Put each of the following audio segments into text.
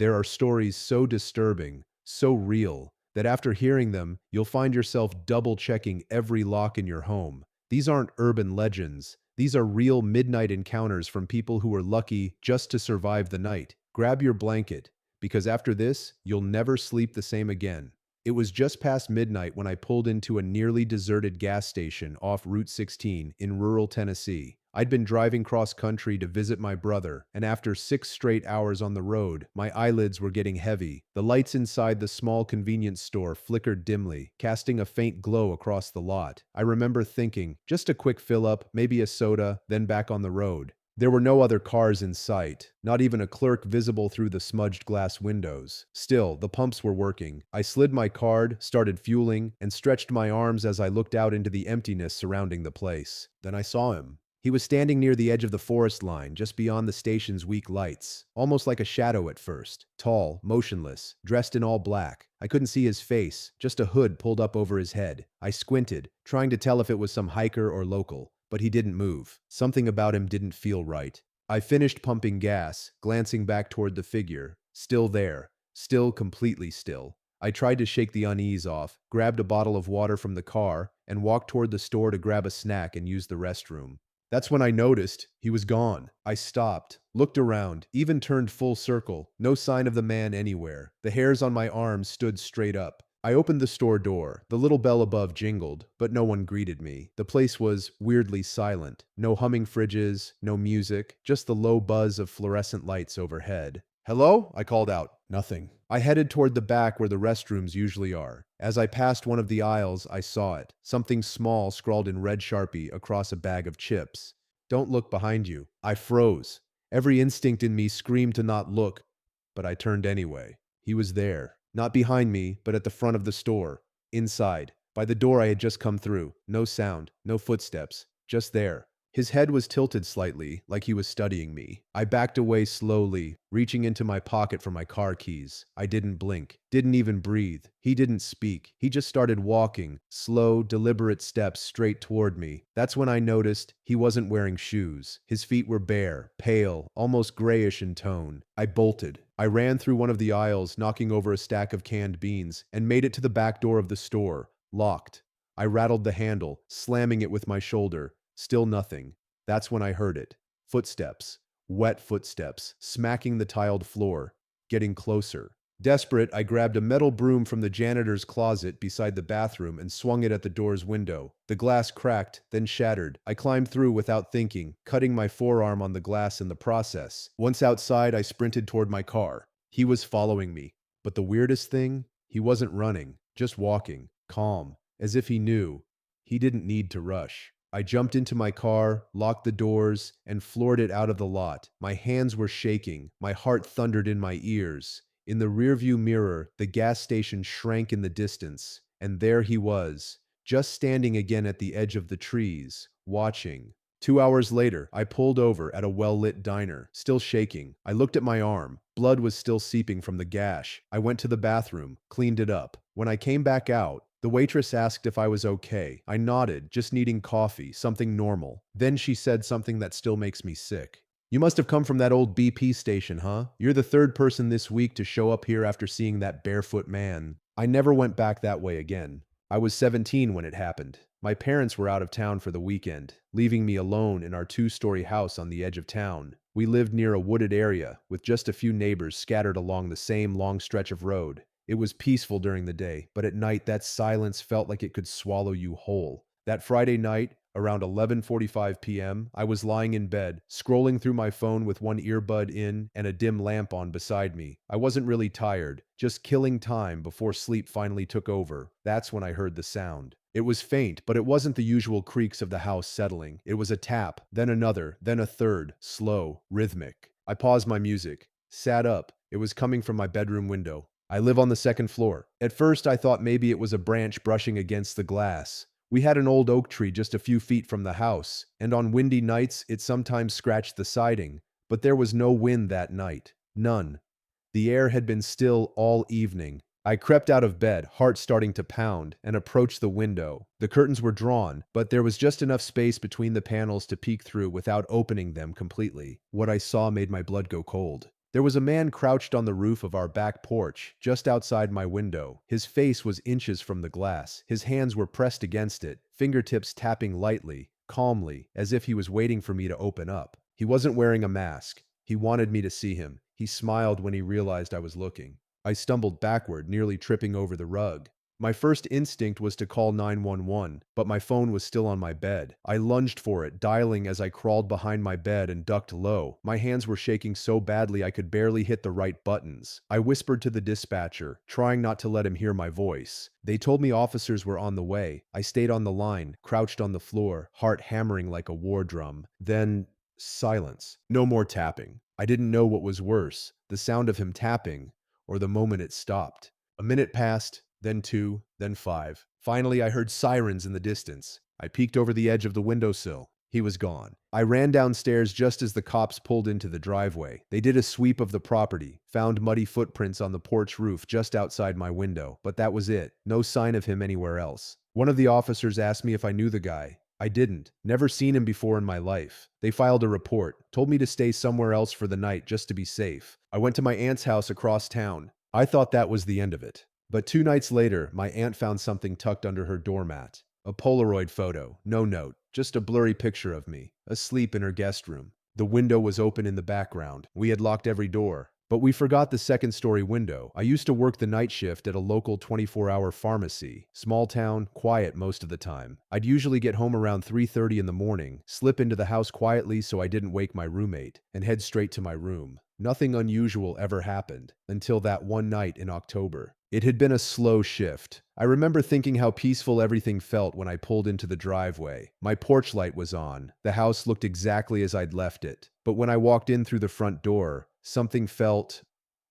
There are stories so disturbing, so real, that after hearing them, you'll find yourself double checking every lock in your home. These aren't urban legends. These are real midnight encounters from people who were lucky just to survive the night. Grab your blanket, because after this, you'll never sleep the same again. It was just past midnight when I pulled into a nearly deserted gas station off Route 16 in rural Tennessee. I'd been driving cross country to visit my brother, and after 6 straight hours on the road, my eyelids were getting heavy. The lights inside the small convenience store flickered dimly, casting a faint glow across the lot. I remember thinking, just a quick fill up, maybe a soda, then back on the road. There were no other cars in sight, not even a clerk visible through the smudged glass windows. Still, the pumps were working. I slid my card, started fueling, and stretched my arms as I looked out into the emptiness surrounding the place. Then I saw him. He was standing near the edge of the forest line, just beyond the station's weak lights, almost like a shadow at first. Tall, motionless, dressed in all black. I couldn't see his face, just a hood pulled up over his head. I squinted, trying to tell if it was some hiker or local, but he didn't move. Something about him didn't feel right. I finished pumping gas, glancing back toward the figure. Still there. Still completely still. I tried to shake the unease off, grabbed a bottle of water from the car, and walked toward the store to grab a snack and use the restroom. That's when I noticed he was gone. I stopped, looked around, even turned full circle. No sign of the man anywhere. The hairs on my arms stood straight up. I opened the store door. The little bell above jingled, but no one greeted me. The place was weirdly silent. No humming fridges, no music, just the low buzz of fluorescent lights overhead. "Hello?" I called out. Nothing. I headed toward the back where the restrooms usually are. As I passed one of the aisles, I saw it. Something small scrawled in red Sharpie across a bag of chips. "Don't look behind you." I froze. Every instinct in me screamed to not look, but I turned anyway. He was there. Not behind me, but at the front of the store. Inside. By the door I had just come through. No sound. No footsteps. Just there. His head was tilted slightly, like he was studying me. I backed away slowly, reaching into my pocket for my car keys. I didn't blink, didn't even breathe. He didn't speak. He just started walking, slow, deliberate steps straight toward me. That's when I noticed he wasn't wearing shoes. His feet were bare, pale, almost grayish in tone. I bolted. I ran through one of the aisles, knocking over a stack of canned beans, and made it to the back door of the store, locked. I rattled the handle, slamming it with my shoulder. Still nothing. That's when I heard it. Footsteps. Wet footsteps, smacking the tiled floor. Getting closer. Desperate, I grabbed a metal broom from the janitor's closet beside the bathroom and swung it at the door's window. The glass cracked, then shattered. I climbed through without thinking, cutting my forearm on the glass in the process. Once outside, I sprinted toward my car. He was following me. But the weirdest thing? He wasn't running, just walking, calm, as if he knew. He didn't need to rush. I jumped into my car, locked the doors, and floored it out of the lot. My hands were shaking. My heart thundered in my ears. In the rearview mirror, the gas station shrank in the distance, and there he was, just standing again at the edge of the trees, watching. 2 hours later, I pulled over at a well-lit diner, still shaking. I looked at my arm. Blood was still seeping from the gash. I went to the bathroom, cleaned it up. When I came back out, the waitress asked if I was okay. I nodded, just needing coffee, something normal. Then she said something that still makes me sick. "You must have come from that old BP station, huh? You're the third person this week to show up here after seeing that barefoot man." I never went back that way again. I was 17 when it happened. My parents were out of town for the weekend, leaving me alone in our two-story house on the edge of town. We lived near a wooded area, with just a few neighbors scattered along the same long stretch of road. It was peaceful during the day, but at night that silence felt like it could swallow you whole. That Friday night, around 11:45 p.m., I was lying in bed, scrolling through my phone with one earbud in and a dim lamp on beside me. I wasn't really tired, just killing time before sleep finally took over. That's when I heard the sound. It was faint, but it wasn't the usual creaks of the house settling. It was a tap, then another, then a third, slow, rhythmic. I paused my music, sat up. It was coming from my bedroom window. I live on the second floor. At first, I thought maybe it was a branch brushing against the glass. We had an old oak tree just a few feet from the house, and on windy nights it sometimes scratched the siding, but there was no wind that night. None. The air had been still all evening. I crept out of bed, heart starting to pound, and approached the window. The curtains were drawn, but there was just enough space between the panels to peek through without opening them completely. What I saw made my blood go cold. There was a man crouched on the roof of our back porch, just outside my window. His face was inches from the glass. His hands were pressed against it, fingertips tapping lightly, calmly, as if he was waiting for me to open up. He wasn't wearing a mask. He wanted me to see him. He smiled when he realized I was looking. I stumbled backward, nearly tripping over the rug. My first instinct was to call 911, but my phone was still on my bed. I lunged for it, dialing as I crawled behind my bed and ducked low. My hands were shaking so badly I could barely hit the right buttons. I whispered to the dispatcher, trying not to let him hear my voice. They told me officers were on the way. I stayed on the line, crouched on the floor, heart hammering like a war drum. Then, silence. No more tapping. I didn't know what was worse, the sound of him tapping, or the moment it stopped. A minute passed, then 2, then 5. Finally, I heard sirens in the distance. I peeked over the edge of the windowsill. He was gone. I ran downstairs just as the cops pulled into the driveway. They did a sweep of the property, found muddy footprints on the porch roof just outside my window, but that was it. No sign of him anywhere else. One of the officers asked me if I knew the guy. I didn't. Never seen him before in my life. They filed a report, told me to stay somewhere else for the night just to be safe. I went to my aunt's house across town. I thought that was the end of it. But 2 nights later, my aunt found something tucked under her doormat. A Polaroid photo, no note, just a blurry picture of me, asleep in her guest room. The window was open in the background. We had locked every door. But we forgot the second-story window. I used to work the night shift at a local 24-hour pharmacy. Small town, quiet most of the time. I'd usually get home around 3:30 in the morning, slip into the house quietly so I didn't wake my roommate, and head straight to my room. Nothing unusual ever happened, until that one night in October. It had been a slow shift. I remember thinking how peaceful everything felt when I pulled into the driveway. My porch light was on. The house looked exactly as I'd left it. But when I walked in through the front door, something felt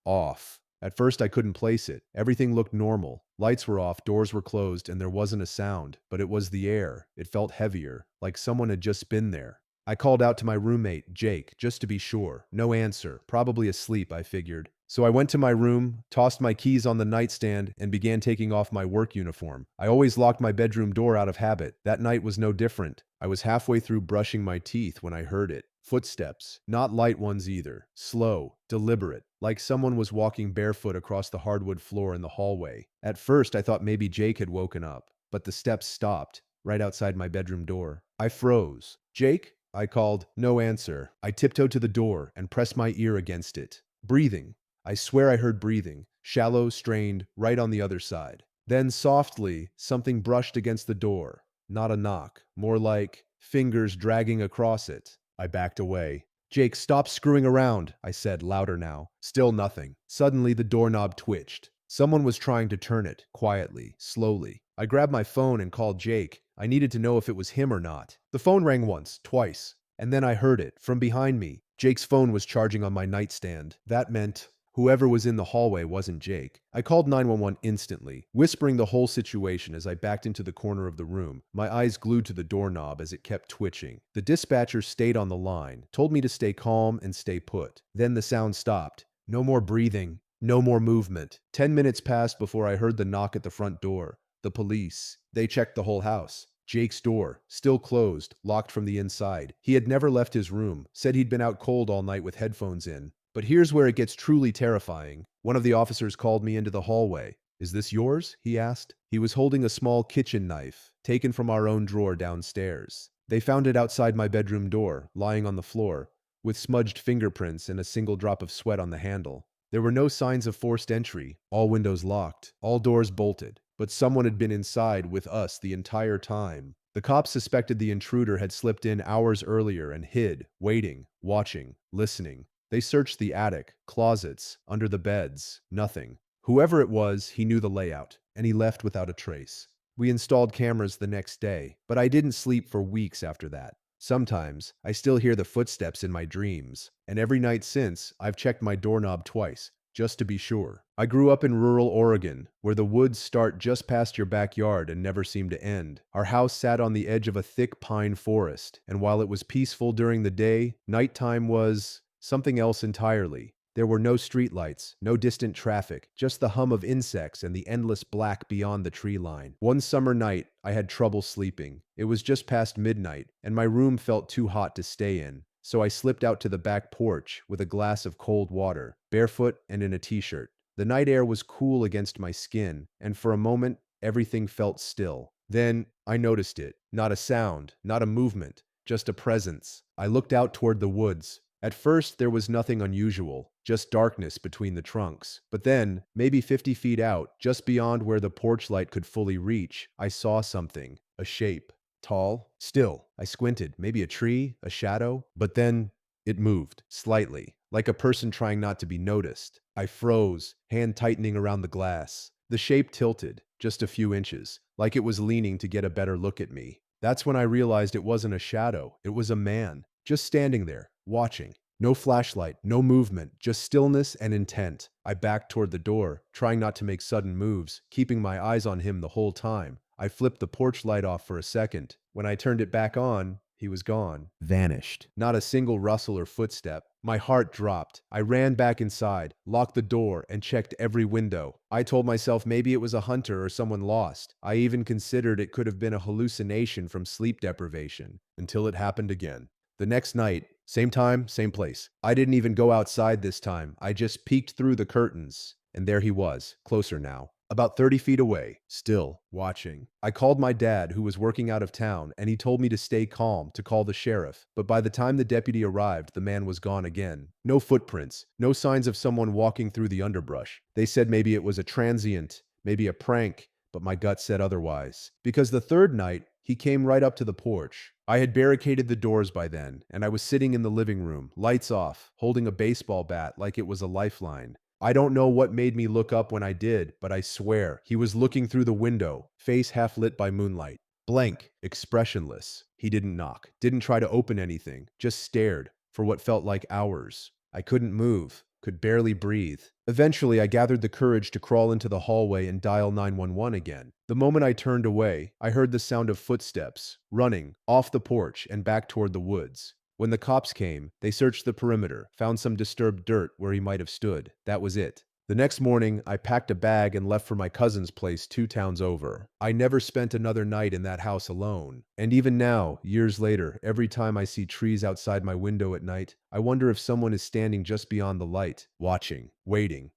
off. At first, I couldn't place it. Everything looked normal. Lights were off, doors were closed, and there wasn't a sound. But it was the air. It felt heavier, like someone had just been there. I called out to my roommate, Jake, just to be sure. No answer. Probably asleep, I figured. So I went to my room, tossed my keys on the nightstand, and began taking off my work uniform. I always locked my bedroom door out of habit. That night was no different. I was halfway through brushing my teeth when I heard it. Footsteps. Not light ones either. Slow, deliberate, like someone was walking barefoot across the hardwood floor in the hallway. At first, I thought maybe Jake had woken up, but the steps stopped, right outside my bedroom door. I froze. "Jake?" I called. No answer. I tiptoed to the door and pressed my ear against it. Breathing. I swear I heard breathing, shallow, strained, right on the other side. Then softly, something brushed against the door. Not a knock, more like fingers dragging across it. I backed away. "Jake, stop screwing around," I said, louder now. Still nothing. Suddenly, the doorknob twitched. Someone was trying to turn it, quietly, slowly. I grabbed my phone and called Jake. I needed to know if it was him or not. The phone rang once, twice, and then I heard it, from behind me. Jake's phone was charging on my nightstand. That meant whoever was in the hallway wasn't Jake. I called 911 instantly, whispering the whole situation as I backed into the corner of the room, my eyes glued to the doorknob as it kept twitching. The dispatcher stayed on the line, told me to stay calm and stay put. Then the sound stopped. No more breathing, no more movement. 10 minutes passed before I heard the knock at the front door. The police. They checked the whole house. Jake's door, still closed, locked from the inside. He had never left his room, said he'd been out cold all night with headphones in. But here's where it gets truly terrifying. One of the officers called me into the hallway. "Is this yours?" he asked. He was holding a small kitchen knife, taken from our own drawer downstairs. They found it outside my bedroom door, lying on the floor, with smudged fingerprints and a single drop of sweat on the handle. There were no signs of forced entry, all windows locked, all doors bolted. But someone had been inside with us the entire time. The cops suspected the intruder had slipped in hours earlier and hid, waiting, watching, listening. They searched the attic, closets, under the beds. Nothing. Whoever it was, he knew the layout, and he left without a trace. We installed cameras the next day, but I didn't sleep for weeks after that. Sometimes, I still hear the footsteps in my dreams, and every night since, I've checked my doorknob twice, just to be sure. I grew up in rural Oregon, where the woods start just past your backyard and never seem to end. Our house sat on the edge of a thick pine forest, and while it was peaceful during the day, nighttime was something else entirely. There were no streetlights, no distant traffic, just the hum of insects and the endless black beyond the tree line. One summer night, I had trouble sleeping. It was just past midnight, and my room felt too hot to stay in. so I slipped out to the back porch with a glass of cold water, barefoot and in a t-shirt. The night air was cool against my skin, and for a moment, everything felt still. Then I noticed it. Not a sound, not a movement, just a presence. I looked out toward the woods. At first, there was nothing unusual, just darkness between the trunks. But then, maybe 50 feet out, just beyond where the porch light could fully reach, I saw something, a shape. Tall, still. I squinted. Maybe a tree, a shadow. But then it moved, slightly, like a person trying not to be noticed. I froze, hand tightening around the glass. The shape tilted, just a few inches, like it was leaning to get a better look at me. That's when I realized it wasn't a shadow, it was a man, just standing there, watching. No flashlight, no movement, just stillness and intent. I backed toward the door, trying not to make sudden moves, keeping my eyes on him the whole time. I flipped the porch light off for a second. When I turned it back on, he was gone. Vanished. Not a single rustle or footstep. My heart dropped. I ran back inside, locked the door, and checked every window. I told myself maybe it was a hunter or someone lost. I even considered it could have been a hallucination from sleep deprivation, until it happened again. The next night, same time, same place. I didn't even go outside this time. I just peeked through the curtains. And there he was, closer now. About 30 feet away, still, watching. I called my dad, who was working out of town, and he told me to stay calm, to call the sheriff. But by the time the deputy arrived, the man was gone again. No footprints, no signs of someone walking through the underbrush. They said maybe it was a transient, maybe a prank, but my gut said otherwise. Because the third night, he came right up to the porch. I had barricaded the doors by then, and I was sitting in the living room, lights off, holding a baseball bat like it was a lifeline. I don't know what made me look up when I did, but I swear, he was looking through the window, face half lit by moonlight. Blank, expressionless. He didn't knock, didn't try to open anything, just stared, for what felt like hours. I couldn't move, could barely breathe. Eventually, I gathered the courage to crawl into the hallway and dial 911 again. The moment I turned away, I heard the sound of footsteps, running, off the porch and back toward the woods. When the cops came, they searched the perimeter, found some disturbed dirt where he might have stood. That was it. The next morning, I packed a bag and left for my cousin's place 2 towns over. I never spent another night in that house alone. And even now, years later, every time I see trees outside my window at night, I wonder if someone is standing just beyond the light, watching, waiting.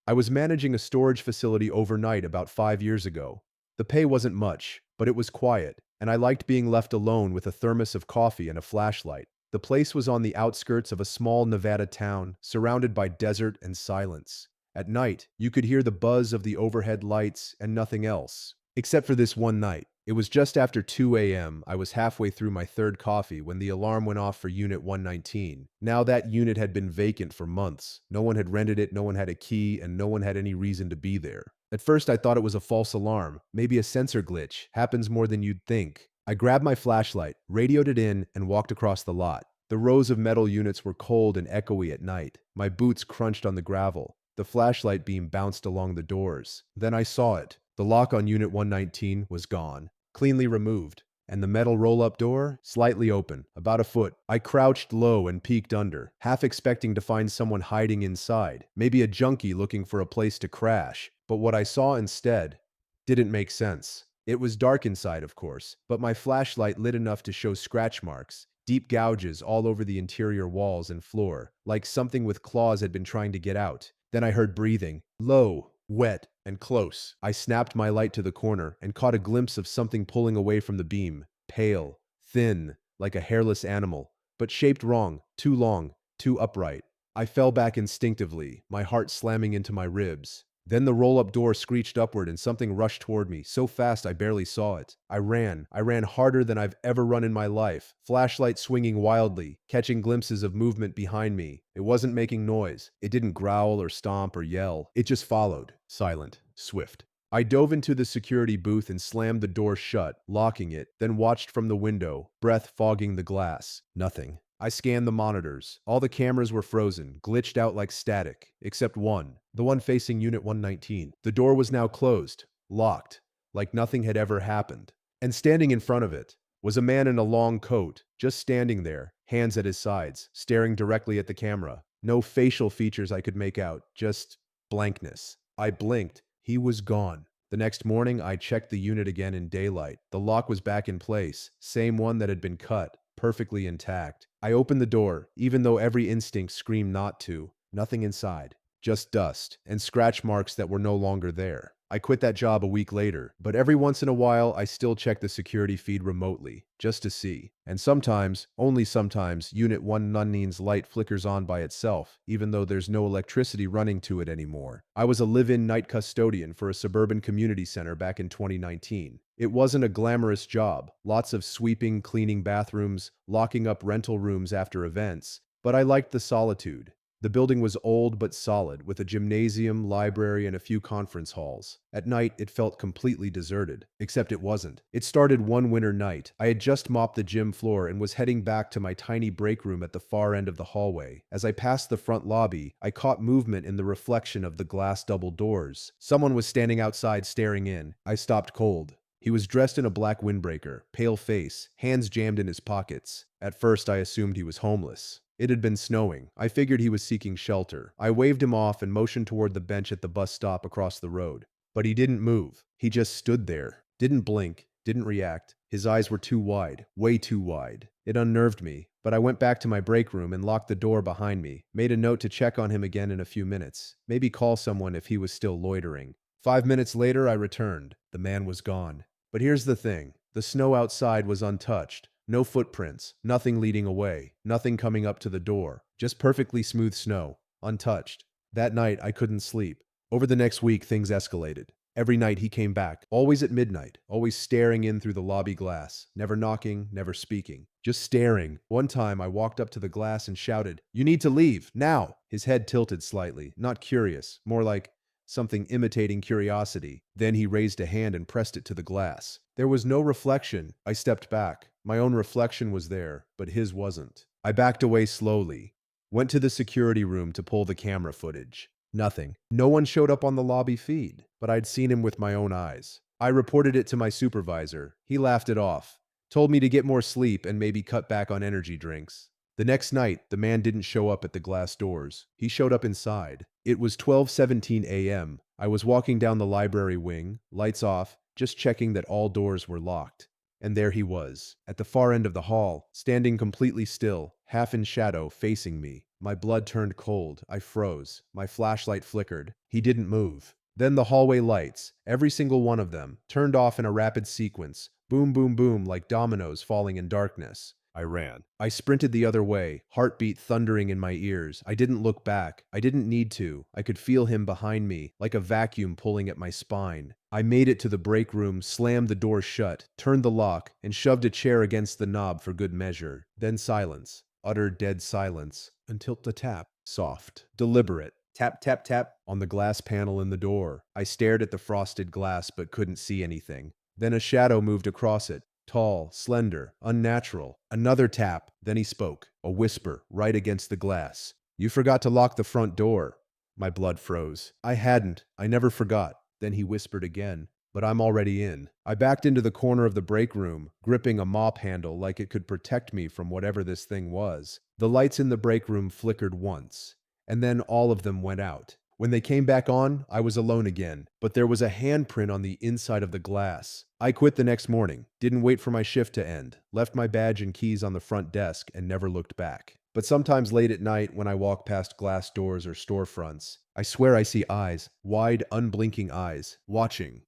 I was managing a storage facility overnight about 5 years ago. The pay wasn't much, but it was quiet, and I liked being left alone with a thermos of coffee and a flashlight. The place was on the outskirts of a small Nevada town, surrounded by desert and silence. At night, you could hear the buzz of the overhead lights and nothing else. Except for this one night. It was just after 2 a.m. I was halfway through my third coffee when the alarm went off for Unit 119. Now that unit had been vacant for months. No one had rented it, no one had a key, and no one had any reason to be there. At first I thought it was a false alarm, maybe a sensor glitch, happens more than you'd think. I grabbed my flashlight, radioed it in, and walked across the lot. The rows of metal units were cold and echoey at night. My boots crunched on the gravel. The flashlight beam bounced along the doors. Then I saw it. The lock on Unit 119 was gone, cleanly removed, and the metal roll-up door slightly open, about a foot. I crouched low and peeked under, half expecting to find someone hiding inside, maybe a junkie looking for a place to crash. But what I saw instead didn't make sense. It was dark inside, of course, but my flashlight lit enough to show scratch marks, deep gouges all over the interior walls and floor, like something with claws had been trying to get out. Then I heard breathing, low, wet, and close. I snapped my light to the corner and caught a glimpse of something pulling away from the beam, pale, thin, like a hairless animal, but shaped wrong, too long, too upright. I fell back instinctively, my heart slamming into my ribs. Then the roll-up door screeched upward and something rushed toward me, so fast I barely saw it. I ran harder than I've ever run in my life, flashlight swinging wildly, catching glimpses of movement behind me. It wasn't making noise. It didn't growl or stomp or yell. It just followed, silent, swift. I dove into the security booth and slammed the door shut, locking it, then watched from the window, breath fogging the glass. Nothing. I scanned the monitors. All the cameras were frozen, glitched out like static, except one, the one facing Unit 119. The door was now closed, locked, like nothing had ever happened. And standing in front of it was a man in a long coat, just standing there, hands at his sides, staring directly at the camera. No facial features I could make out, just blankness. I blinked. He was gone. The next morning, I checked the unit again in daylight. The lock was back in place, same one that had been cut. perfectly intact. I opened the door, even though every instinct screamed not to. Nothing inside. Just dust and scratch marks that were no longer there. I quit that job a week later, but every once in a while I still check the security feed remotely, just to see. And sometimes, only sometimes, Unit 1 Nunnin's light flickers on by itself, even though there's no electricity running to it anymore. I was a live-in night custodian for a suburban community center back in 2019. It wasn't a glamorous job, lots of sweeping, cleaning bathrooms, locking up rental rooms after events, but I liked the solitude. The building was old but solid, with a gymnasium, library, and a few conference halls. At night, it felt completely deserted. Except it wasn't. It started one winter night. I had just mopped the gym floor and was heading back to my tiny break room at the far end of the hallway. As I passed the front lobby, I caught movement in the reflection of the glass double doors. Someone was standing outside staring in. I stopped cold. He was dressed in a black windbreaker, pale face, hands jammed in his pockets. At first, I assumed he was homeless. It had been snowing. I figured he was seeking shelter. I waved him off and motioned toward the bench at the bus stop across the road. But he didn't move. He just stood there. Didn't blink. Didn't react. His eyes were too wide. Way too wide. It unnerved me, but I went back to my break room and locked the door behind me. Made a note to check on him again in a few minutes. Maybe call someone if he was still loitering. 5 minutes later, I returned. The man was gone. But here's the thing. The snow outside was untouched. No footprints, nothing leading away, nothing coming up to the door, just perfectly smooth snow, untouched. That night, I couldn't sleep. Over the next week, things escalated. Every night he came back, always at midnight, always staring in through the lobby glass, never knocking, never speaking, just staring. One time, I walked up to the glass and shouted, "You need to leave, now!" His head tilted slightly, not curious, more like something imitating curiosity. Then he raised a hand and pressed it to the glass. There was no reflection. I stepped back. My own reflection was there, but his wasn't. I backed away slowly. Went to the security room to pull the camera footage. Nothing. No one showed up on the lobby feed, but I'd seen him with my own eyes. I reported it to my supervisor. He laughed it off. Told me to get more sleep and maybe cut back on energy drinks. The next night, the man didn't show up at the glass doors. He showed up inside. It was 12:17 a.m. I was walking down the library wing, lights off, just checking that all doors were locked. And there he was, at the far end of the hall, standing completely still, half in shadow, facing me. My blood turned cold. I froze. My flashlight flickered. He didn't move. Then the hallway lights, every single one of them, turned off in a rapid sequence. Boom, boom, boom, like dominoes falling in darkness. I ran. I sprinted the other way, heartbeat thundering in my ears. I didn't look back. I didn't need to. I could feel him behind me, like a vacuum pulling at my spine. I made it to the break room, slammed the door shut, turned the lock, and shoved a chair against the knob for good measure. Then silence. Utter dead silence. Until the tap. Soft. Deliberate. Tap, tap, tap on the glass panel in the door. I stared at the frosted glass but couldn't see anything. Then a shadow moved across it. Tall, slender, unnatural. Another tap. Then he spoke. A whisper, right against the glass. "You forgot to lock the front door." My blood froze. I hadn't. I never forgot. Then he whispered again. "But I'm already in." I backed into the corner of the break room, gripping a mop handle like it could protect me from whatever this thing was. The lights in the break room flickered once, and then all of them went out. When they came back on, I was alone again, but there was a handprint on the inside of the glass. I quit the next morning, didn't wait for my shift to end, left my badge and keys on the front desk, and never looked back. But sometimes late at night, when I walk past glass doors or storefronts, I swear I see eyes, wide, unblinking eyes, watching.